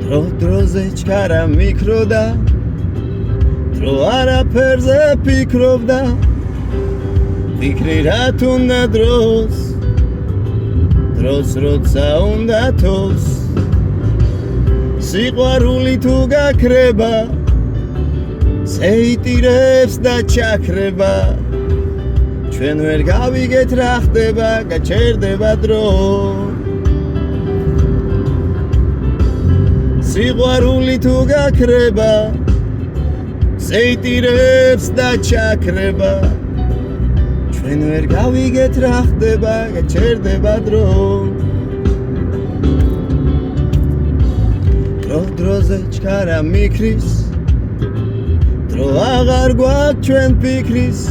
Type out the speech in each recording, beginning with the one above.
დროზე ჩქარა მიქროდა დრო არაფერზე ფიქრობდა ფიქრი რა თუნდა დროს როცა უნდა თოს სიყვარული თუ გაქრება ზეიტირებს და ჩაქრება ჩვენ ვერ გავიგეთ რა ხდება გაჩერდება დრო სიყვარული თუ გაქრება ზეიტირებს და ჩაქრება ჩვენ ვერ გავიგეთ რა ხდება გაჩერდება დრო დროზე ჩქარა მიქრის დრო აღარ გვაქვს ჩვენ ფიქრის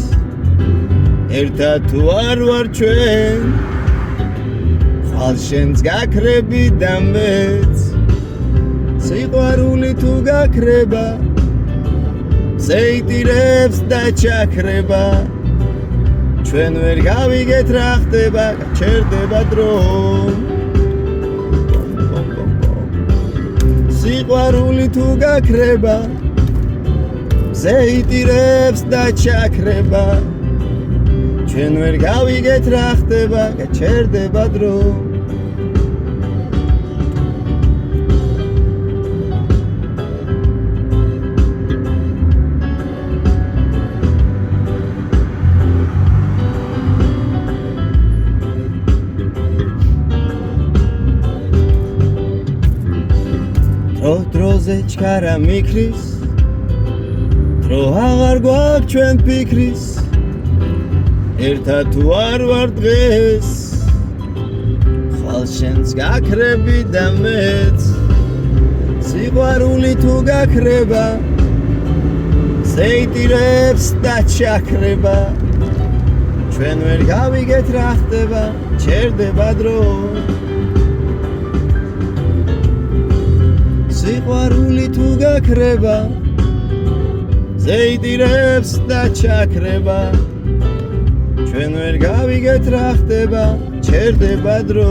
ერთად თუ არ ვარ ჩვენ ხვალ შენს გაქრები და მეც სიყვარული თუ გაქრება ზეიტირებს და ჩაქრება ჩვენ ვერ გავიგეთ რა ხდება გაჩერდება დრო სიყვარული თუ გაქრება ზეიტირებს და ჩაქრება ჩვენ ვერ გავიგეთ რა ხდება გაჩერდება დრო დროზე ჩქარა მიქრის დრო აღარ გვაქვს ჩვენ ფიქრის ერთად თუ არ ვარ დღეს ხვალ შენს გაქრები და მეც სიყვარული თუ გაქრება ზეიტირებს და ჩაქრება ჩვენ ვერ გავიგეთ რა ხდება ჩერდება დრო სიყვარული თუ გაქრება ზეიტირებს და ჩაქრება ჩვენ ვერ გავიგეთ რა ხდება ჩერდება დრო